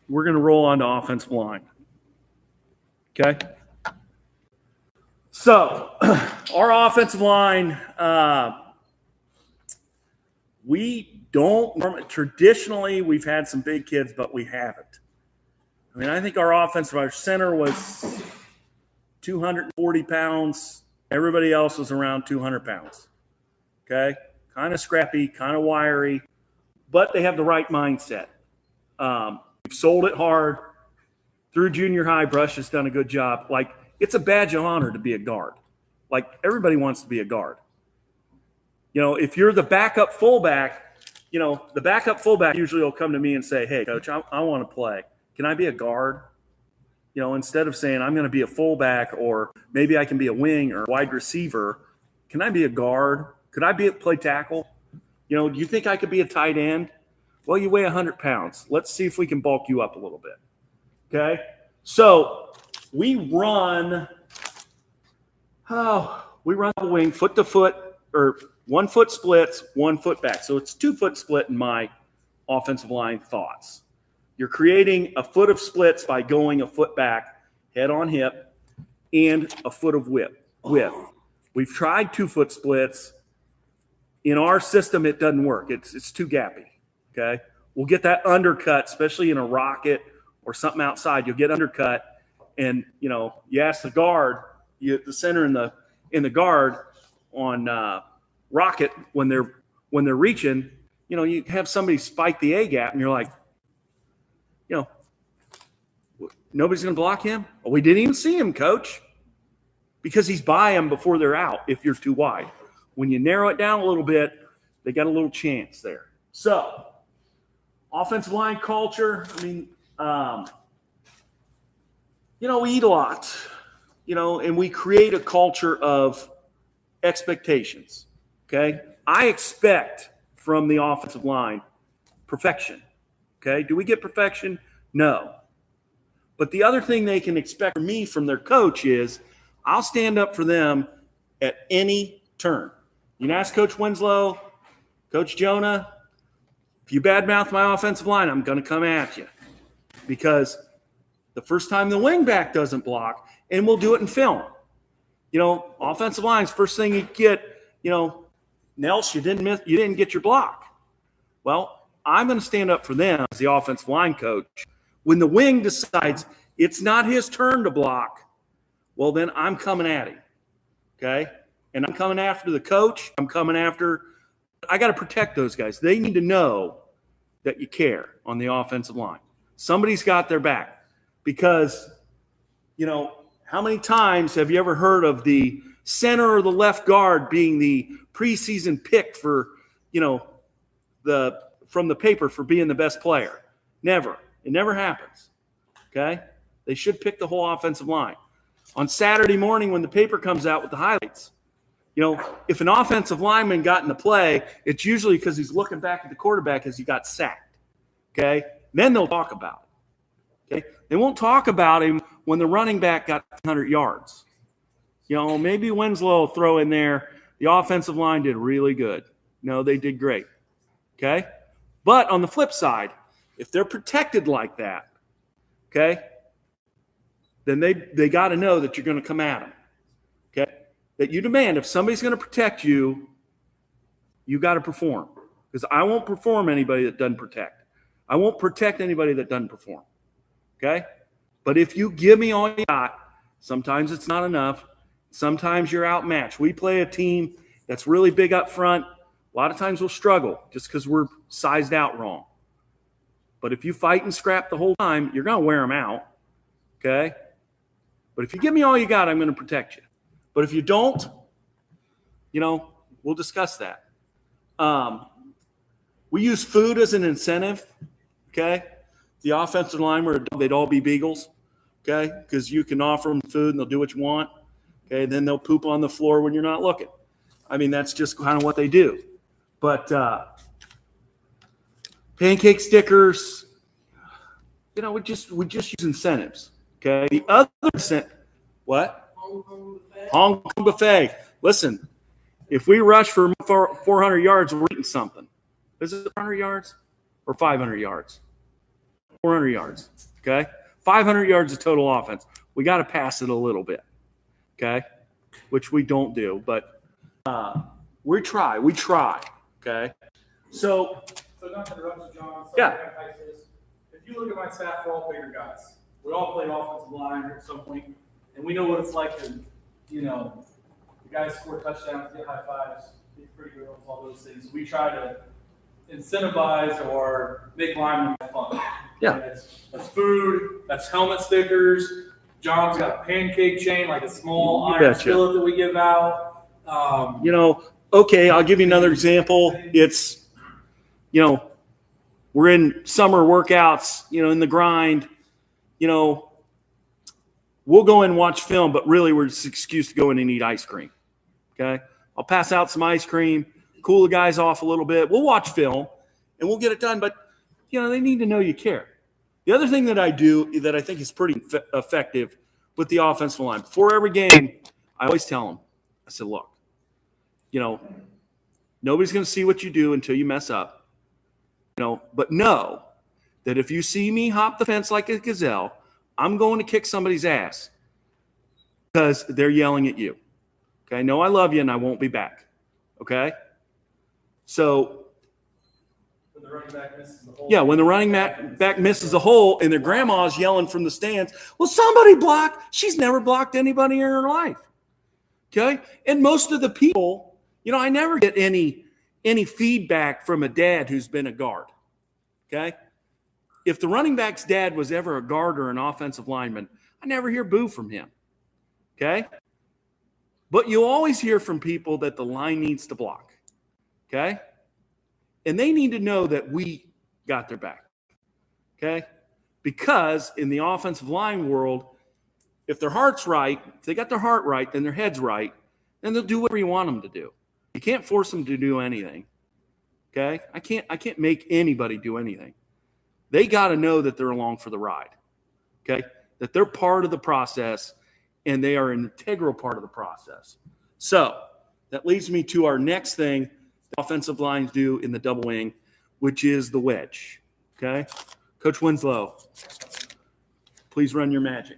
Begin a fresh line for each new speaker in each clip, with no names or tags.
we're going to roll on to offensive line. Okay? So, our offensive line, we don't – traditionally, we've had some big kids, but we haven't. I mean, I think our center was 240 pounds. Everybody else was around 200 pounds. Okay? Kind of scrappy, kind of wiry, but they have the right mindset. We've sold it hard. Through junior high, Brush has done a good job. Like, it's a badge of honor to be a guard. Like, everybody wants to be a guard. You know, if you're the backup fullback, you know, the backup fullback usually will come to me and say, hey, coach, I want to play. Can I be a guard? You know, instead of saying I'm going to be a fullback or maybe I can be a wing or wide receiver, can I be a guard? Could I play tackle? You know, do you think I could be a tight end? Well, you weigh 100 pounds. Let's see if we can bulk you up a little bit. Okay? So we run the wing foot to foot or 1 foot splits, 1 foot back. So it's 2 foot split in my offensive line thoughts. You're creating a foot of splits by going a foot back, head on hip, and a foot of width. We've tried 2 foot splits. In our system, it doesn't work. It's too gappy. Okay, we'll get that undercut, especially in a rocket or something outside. You'll get undercut, and you know you ask the guard, the center in the guard on rocket when they're reaching. You know, you have somebody spike the A gap, and you're like, you know, nobody's going to block him. Well, we didn't even see him, coach, because he's by him before they're out. If you're too wide, when you narrow it down a little bit, they got a little chance there. So. Offensive line culture, I mean, you know, we eat a lot, you know, and we create a culture of expectations, okay? I expect from the offensive line perfection, okay? Do we get perfection? No. But the other thing they can expect from me from their coach is I'll stand up for them at any turn. You can ask Coach Winslow, Coach Jonah, if you badmouth my offensive line, I'm going to come at you because the first time the wingback doesn't block, and we'll do it in film. You know, offensive line's first thing you get, you know, Nels, you didn't get your block. Well, I'm going to stand up for them as the offensive line coach. When the wing decides it's not his turn to block, well, then I'm coming at him, okay? And I'm coming after the coach. I got to protect those guys. They need to know that you care on the offensive line. Somebody's got their back because, you know, how many times have you ever heard of the center or the left guard being the preseason pick for, you know, from the paper for being the best player? Never. It never happens. Okay? They should pick the whole offensive line. On Saturday morning when the paper comes out with the highlights, you know, if an offensive lineman got in the play, it's usually because he's looking back at the quarterback as he got sacked, okay? Then they'll talk about it, okay? They won't talk about him when the running back got 100 yards. You know, maybe Winslow will throw in there, the offensive line did really good. No, they did great, okay? But on the flip side, if they're protected like that, okay, then they got to know that you're going to come at them, okay? That you demand if somebody's going to protect you, you got to perform. Because I won't perform anybody that doesn't protect. I won't protect anybody that doesn't perform. Okay? But if you give me all you got, sometimes it's not enough. Sometimes you're outmatched. We play a team that's really big up front. A lot of times we'll struggle just because we're sized out wrong. But if you fight and scrap the whole time, you're going to wear them out. Okay? But if you give me all you got, I'm going to protect you. But if you don't, you know, we'll discuss that. We use food as an incentive, okay? The offensive line were they'd all be beagles, okay? Because you can offer them food and they'll do what you want, okay? Then they'll poop on the floor when you're not looking. I mean, that's just kind of what they do. But pancake stickers, you know, we just use incentives, okay? The other incentive, what? Hong Kong buffet. Listen, if we rush for 400 yards, we're eating something. Is it 400 yards or 500 yards? 400 yards, okay? 500 yards of total offense. We got to pass it a little bit, okay? Which we don't do, but we try, okay? So
not to interrupt you, John.
Yeah.
If you look at my staff, we're all bigger guys. We all played offensive line at some point, and we know what it's like to, the guys score touchdowns, get high fives, get pretty girls, all those things. We try to incentivize or make linemen have fun.
Yeah.
That's food, that's helmet stickers. John's got a pancake chain, like a small iron skillet that we give out.
Okay, I'll give you another example. It's, we're in summer workouts, in the grind, we'll go in and watch film, but really we're just an excuse to go in and eat ice cream. Okay. I'll pass out some ice cream, cool the guys off a little bit. We'll watch film and we'll get it done. But, they need to know you care. The other thing that I do that I think is pretty effective with the offensive line, before every game, I always tell them, I said, look, nobody's going to see what you do until you mess up, but know that if you see me hop the fence like a gazelle, I'm going to kick somebody's ass because they're yelling at you. Okay, no, I love you and I won't be back. Okay? So,
when the running back misses the hole.
Yeah, when the running back misses a hole and their grandma's yelling from the stands, well, somebody block. She's never blocked anybody in her life. Okay? And most of the people, I never get any feedback from a dad who's been a guard. Okay? If the running back's dad was ever a guard or an offensive lineman, I never hear boo from him. Okay? But you always hear from people that the line needs to block. Okay? And they need to know that we got their back. Okay? Because in the offensive line world, if their heart's right, if they got their heart right, then their head's right, then they'll do whatever you want them to do. You can't force them to do anything. Okay? I can't make anybody do anything. They got to know that they're along for the ride. Okay? That they're part of the process and they are an integral part of the process. So that leads me to our next thing the offensive lines do in the double wing, which is the wedge. Okay? Coach Winslow, please run your magic.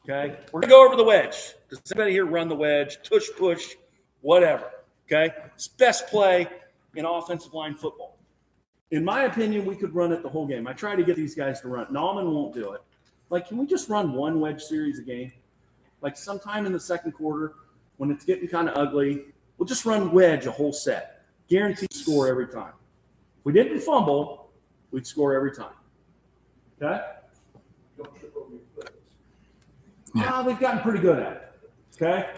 Okay? We're going to go over the wedge. Does anybody here run the wedge? Tush, push, whatever. Okay? It's best play in offensive line football. In my opinion, we could run it the whole game. I try to get these guys to run. Nauman won't do it. Can we just run one wedge series a game? Sometime in the second quarter, when it's getting kind of ugly, we'll just run wedge a whole set. Guaranteed score every time. If we didn't fumble, we'd score every time. Okay? Yeah. We've gotten pretty good at it. Okay?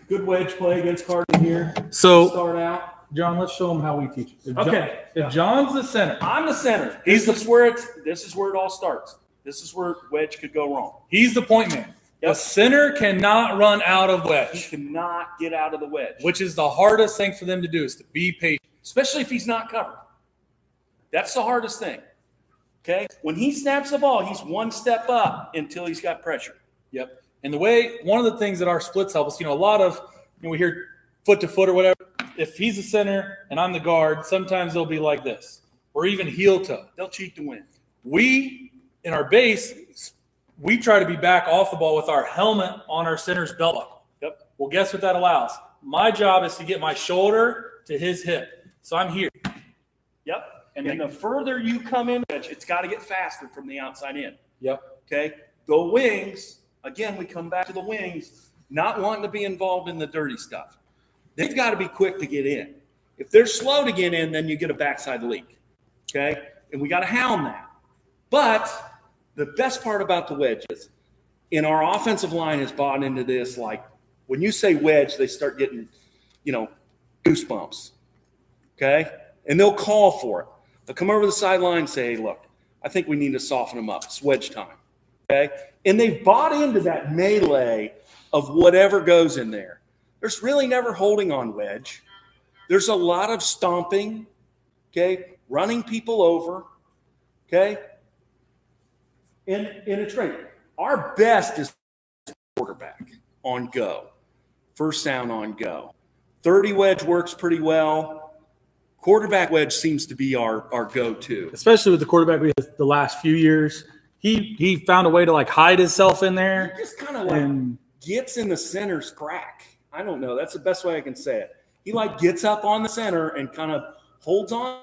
Good wedge play against Cardinal here.
So
start out.
John, let's show them how we teach it.
If
John's the center.
I'm the center. This is where it all starts. This is where wedge could go wrong.
He's the point man. Yep. A center cannot run out of wedge.
He cannot get out of the wedge.
Which is the hardest thing for them to do, is to be patient.
Especially if he's not covered. That's the hardest thing. Okay? When he snaps the ball, he's one step up until he's got pressure.
Yep. And one of the things that our splits help us, a lot of, we hear foot to foot or whatever. If he's the center and I'm the guard, sometimes they'll be like this. Or even heel toe.
They'll cheat to win.
We, in our base, we try to be back off the ball with our helmet on our center's belt buckle.
Yep.
Well, guess what that allows? My job is to get my shoulder to his hip. So I'm here.
Yep. And then the further you come in, it's got to get faster from the outside in.
Yep.
Okay. The wings, again, we come back to the wings, not wanting to be involved in the dirty stuff. They've got to be quick to get in. If they're slow to get in, then you get a backside leak. Okay. And we got to hound that. But the best part about the wedge is, our offensive line has bought into this. When you say wedge, they start getting, goosebumps. Okay? And they'll call for it. They'll come over the sideline and say, hey, look, I think we need to soften them up. It's wedge time. Okay? And they've bought into that melee of whatever goes in there. There's really never holding on wedge. There's a lot of stomping, okay, running people over, okay, in a trade. Our best is quarterback on go, first down on go. 30 wedge works pretty well. quarterback wedge seems to be our go-to.
Especially with the quarterback we had the last few years. He found a way to like hide himself in there.
He just kind of like gets in the center's crack. I don't know. That's the best way I can say it. He like gets up on the center and kind of holds on,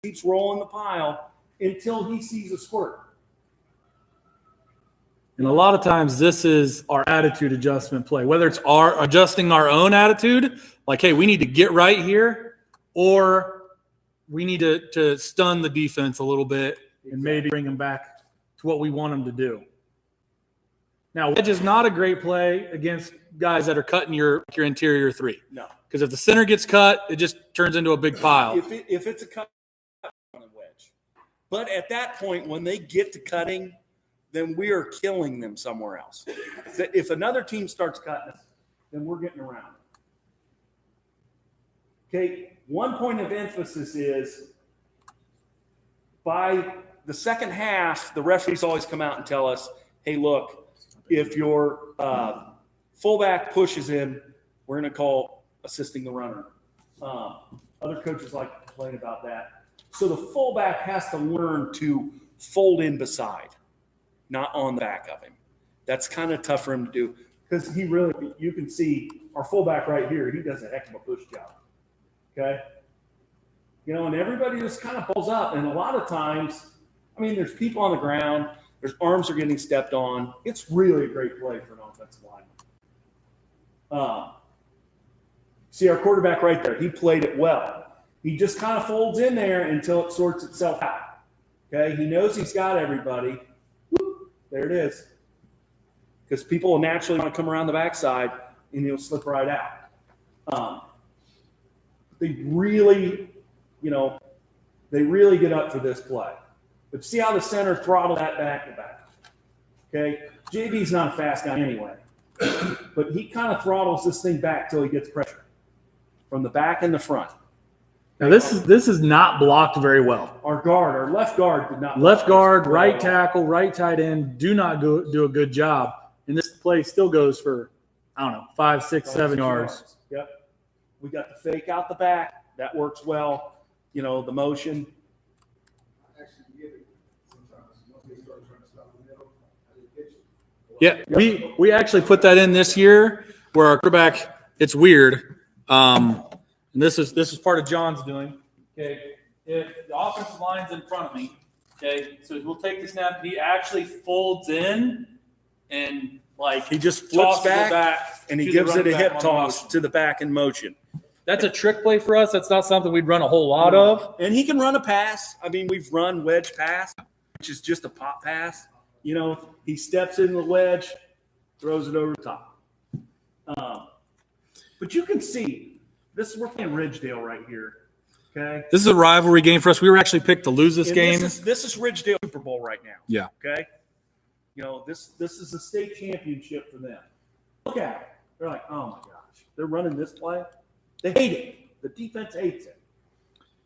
keeps rolling the pile until he sees a squirt.
And a lot of times this is our attitude adjustment play, whether it's adjusting our own attitude, like, hey, we need to get right here, or we need to stun the defense a little bit and maybe bring them back to what we want them to do. Now, wedge is not a great play against guys that are cutting your interior three.
No.
Because if the center gets cut, it just turns into a big pile.
If it's a cut, wedge. But at that point, when they get to cutting, then we are killing them somewhere else. If another team starts cutting us, then we're getting around. Okay, one point of emphasis is by the second half, the referees always come out and tell us, hey, look, if your fullback pushes in, we're going to call assisting the runner. Other coaches like to complain about that. So the fullback has to learn to fold in beside, not on the back of him. That's kind of tough for him to do because you can see our fullback right here, he does a heck of a push job. Okay? And everybody just kind of pulls up. And a lot of times, there's people on the ground. There's arms are getting stepped on. It's really a great play for an offensive lineman. See our quarterback right there. He played it well. He just kind of folds in there until it sorts itself out. Okay? He knows he's got everybody. Whoop, there it is. Because people will naturally want to come around the backside, and he'll slip right out. They really get up for this play. But see how the center throttled that back to back. Okay? JB's not a fast guy anyway. But he kind of throttles this thing back till he gets pressure from the back and the front.
Now this is not blocked very well.
Our left guard did not.
Left guard, right tackle, right tight end do not do a good job. And this play still goes for, 5, 6, 7 yards.
Yep. We got the fake out the back. That works well. The motion.
Yeah, we actually put that in this year where our quarterback, it's weird. And this is part of John's doing. Okay, if the offensive line's in front of me, okay, so we'll take the snap. He actually folds in and he just
flips back and he gives it a hip toss to the back in motion.
That's a trick play for us. That's not something we'd run a whole lot of.
And he can run a pass. We've run wedge pass, which is just a pop pass. He steps in the wedge, throws it over the top. But you can see, we're playing Ridgedale right here. Okay.
This is a rivalry game for us. We were actually picked to lose this game.
This is Ridgedale Super Bowl right now.
Yeah.
Okay. This is a state championship for them. Look at it. They're like, oh my gosh, they're running this play. They hate it. The defense hates it.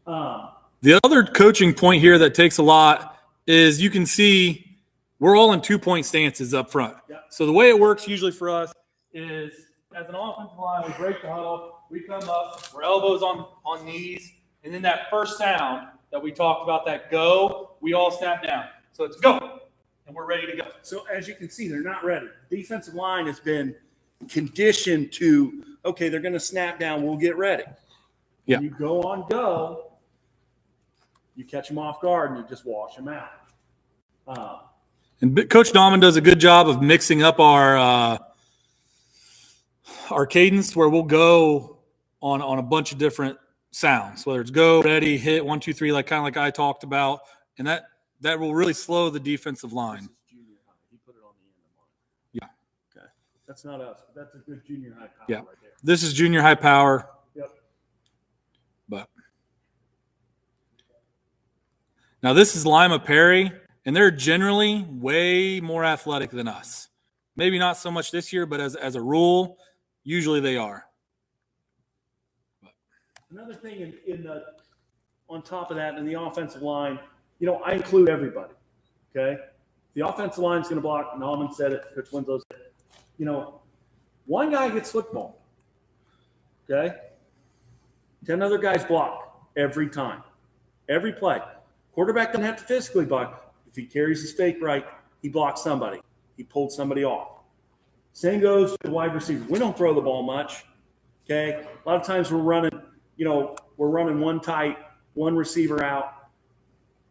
The other coaching point here that takes a lot is you can see we're all in 2-point stances up front.
Yep.
So the way it works usually for us is as an offensive line, we break the huddle, we come up, we're elbows on knees, and then that first sound that we talked about, that go, we all snap down. So it's go, and we're ready to go.
So as you can see, they're not ready. The defensive line has been conditioned to, okay, they're going to snap down, we'll get ready.
Yeah.
When you go on go, you catch them off guard, and you just wash them out.
And Coach Dahman does a good job of mixing up our cadence where we'll go on a bunch of different sounds, whether it's go, ready, hit, 1, 2, 3, kind of like I talked about, and that will really slow the defensive line.
Junior high. He put it on the end of it.
Yeah.
Okay. That's not us, but that's a good junior high power
Yeah.
right there.
This is junior high power.
Yep.
But now this is Lima Perry. And they're generally way more athletic than us. Maybe not so much this year, but as a rule, usually they are.
Another thing on top of that, in the offensive line, I include everybody. Okay, the offensive line is going to block. Nauman said it. Coach Winslow said it. One guy gets football. Okay, 10 other guys block. every time, every play. Quarterback doesn't have to physically block. If he carries his fake right, he blocks somebody. He pulled somebody off. Same goes to the wide receiver. We don't throw the ball much. Okay. A lot of times we're running one tight, one receiver out.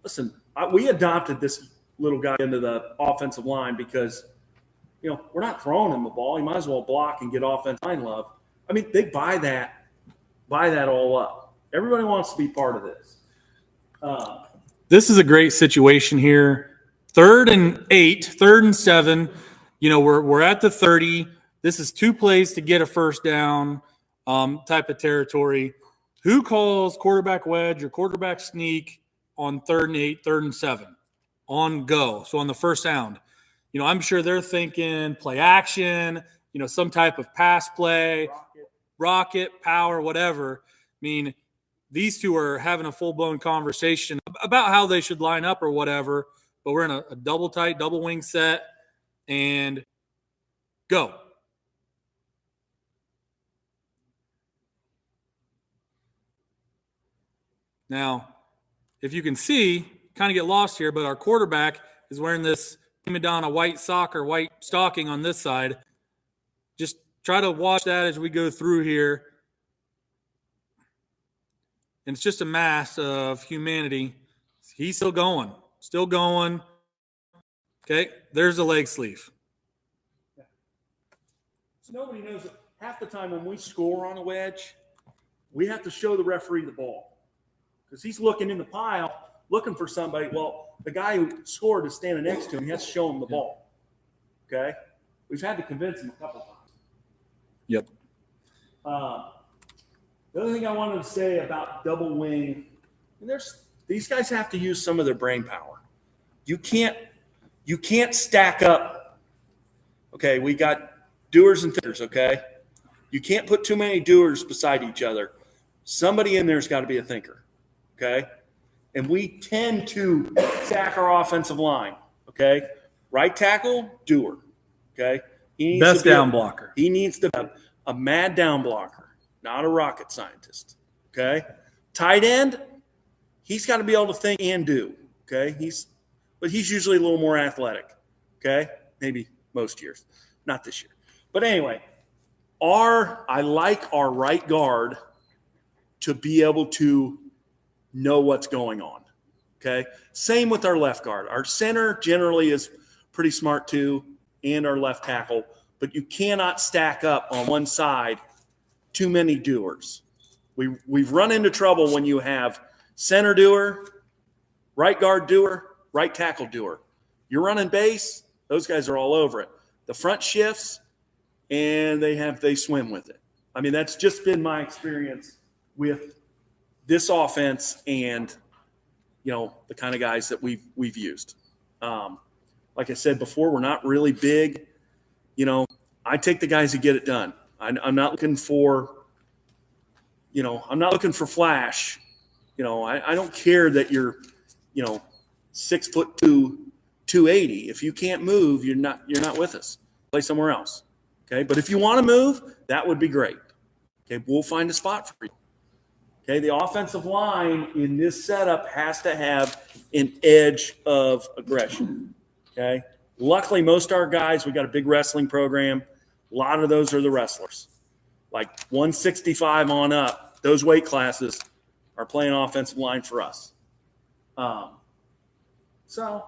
Listen, we adopted this little guy into the offensive line because, we're not throwing him the ball. He might as well block and get offensive line love. I mean, they buy that all up. Everybody wants to be part of this.
This is a great situation here. 3rd and 8, 3rd and 7. We're at the 30. This is 2 plays to get a first down type of territory. Who calls quarterback wedge or quarterback sneak on 3rd and 8, 3rd and 7 on go? So on the first sound, I'm sure they're thinking play action, some type of pass play, rocket, power, whatever. I mean, these two are having a full-blown conversation about how they should line up or whatever, but we're in a double tight, double wing set, and go. Now, if you can see, kind of get lost here, but our quarterback is wearing this Madonna white sock or white stocking on this side. Just try to watch that as we go through here. And it's just a mass of humanity. He's still going. Okay, there's the leg sleeve.
So nobody knows it. Half the time when we score on a wedge, we have to show the referee the ball because he's looking in the pile, looking for somebody. Well, the guy who scored is standing next to him. He has to show him the ball. Okay? We've had to convince him a couple times.
Yep.
The other thing I wanted to say about double wing, these guys have to use some of their brain power. You can't stack up. Okay, we got doers and thinkers, okay? You can't put too many doers beside each other. Somebody in there's got to be a thinker, okay? And we tend to stack our offensive line, okay? Right tackle, doer, okay?
Best down blocker.
He needs to be a mad down blocker, not a rocket scientist, okay? Tight end, he's got to be able to think and do, okay? But he's usually a little more athletic, okay? Maybe most years, not this year. But anyway, I like our right guard to be able to know what's going on, okay? Same with our left guard. Our center generally is pretty smart too, and our left tackle, but you cannot stack up on one side too many doers. We've run into trouble when you have center doer, right guard doer, right tackle doer. You're running base, those guys are all over it. The front shifts, and they swim with it. I mean, that's just been my experience with this offense and, the kind of guys that we've used. Like I said before, we're not really big. I take the guys who get it done. I'm not looking for, flash. I don't care that you're, 6'2", 280. If you can't move, you're not with us. Play somewhere else. Okay. But if you want to move, that would be great. Okay. We'll find a spot for you. Okay. The offensive line in this setup has to have an edge of aggression. Okay. Luckily, most of our guys, we got a big wrestling program. A lot of those are the wrestlers. Like 165 on up, those weight classes are playing offensive line for us. So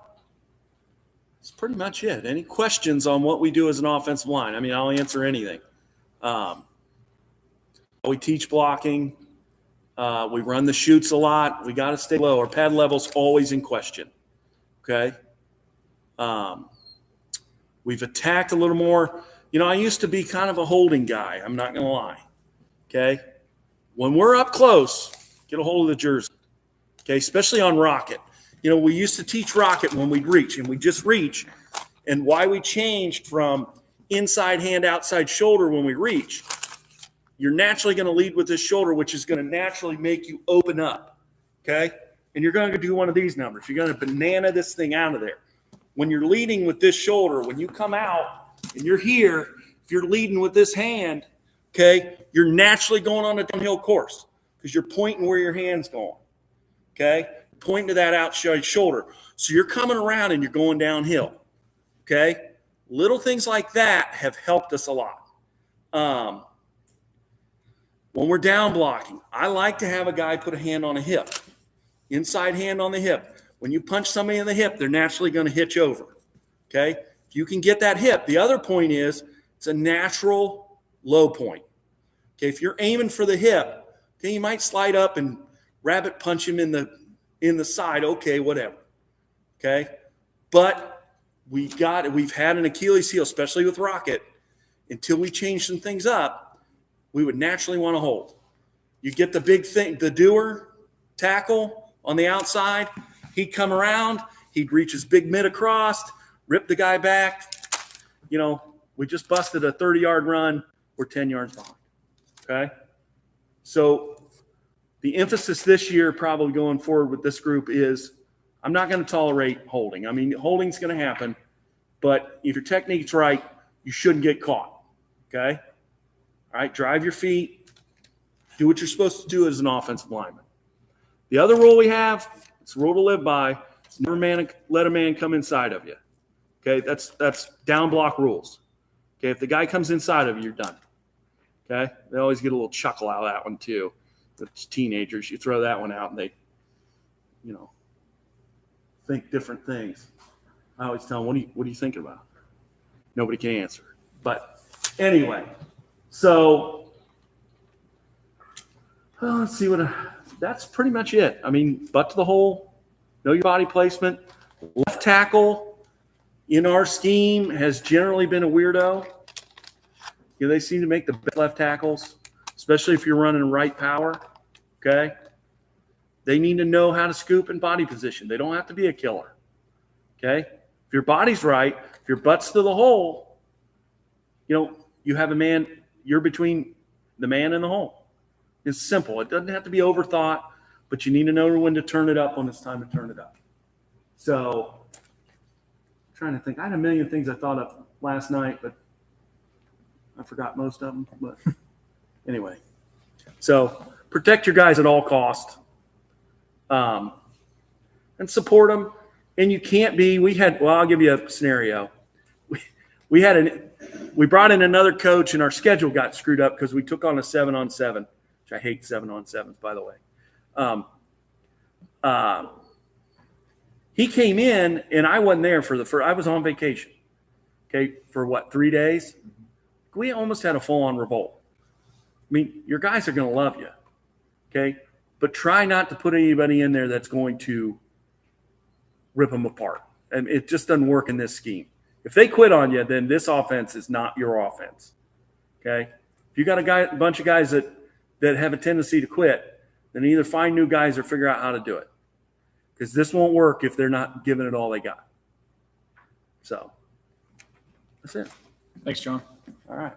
that's pretty much it. Any questions on what we do as an offensive line? I mean, I'll answer anything. We teach blocking. We run the chutes a lot. We got to stay low. Our pad level's always in question. Okay. We've attacked a little more. I used to be kind of a holding guy. I'm not going to lie. Okay. When we're up close, get a hold of the jersey. Okay. Especially on rocket. We used to teach rocket when we'd reach, and we just reach. And why we changed from inside hand, outside shoulder when we reach, you're naturally going to lead with this shoulder, which is going to naturally make you open up. Okay. And you're going to do one of these numbers. You're going to banana this thing out of there. When you're leading with this shoulder, when you come out and you're here, if you're leading with this hand, okay, you're naturally going on a downhill course. because you're pointing where your hand's going. Okay? Pointing to that outside shoulder. So you're coming around and you're going downhill. Okay? Little things like that have helped us a lot. When we're down blocking, I like to have a guy put a hand on a hip. Inside hand on the hip. When you punch somebody in the hip, they're naturally going to hitch over. Okay? If you can get that hip, the other point is it's a natural low point. Okay, if you're aiming for the hip, okay, you might slide up and rabbit punch him in the side. Okay, whatever. Okay? But we've had an Achilles heel, especially with Rocket. Until we change some things up, we would naturally want to hold. You get the big thing, the doer tackle on the outside, he'd come around, he'd reach his big mid across, rip the guy back. You know, we just busted a 30-yard run. We're 10 yards behind. Okay? So the emphasis this year, probably going forward with this group, is I'm not going to tolerate holding. I mean, holding's going to happen, but if your technique's right, you shouldn't get caught. Okay? All right, drive your feet. Do what you're supposed to do as an offensive lineman. The other rule we have, it's a rule to live by, is never let a man come inside of you. Okay, that's down block rules. Okay, if the guy comes inside of you, you're done. Okay, they always get a little chuckle out of that one too. It's teenagers, you throw that one out and they, think different things. I always tell them, what are you thinking about? Nobody can answer. But anyway, so let's see that's pretty much it. I mean, butt to the hole, know your body placement. Left tackle in our scheme has generally been a weirdo. They seem to make the best left tackles, especially if you're running right power. Okay? They need to know how to scoop and body position. They don't have to be a killer. Okay? If your body's right, if your butt's to the hole, you have a man, you're between the man and the hole. It's simple. It doesn't have to be overthought, but you need to know when to turn it up when it's time to turn it up. So, I'm trying to think. I had a million things I thought of last night, but I forgot most of them. But anyway, so protect your guys at all costs, and support them. And you can't be. I'll give you a scenario. We brought in another coach, and our schedule got screwed up because we took on a 7-on-7, which I hate 7-on-7s, by the way. He came in, and I wasn't there I was on vacation. Okay, for 3 days? We almost had a full-on revolt. I mean, your guys are going to love you, okay? But try not to put anybody in there that's going to rip them apart. And it just doesn't work in this scheme. If they quit on you, then this offense is not your offense, okay? If you got a bunch of guys that have a tendency to quit, then either find new guys or figure out how to do it. Because this won't work if they're not giving it all they got. So, that's it.
Thanks, John.
All right.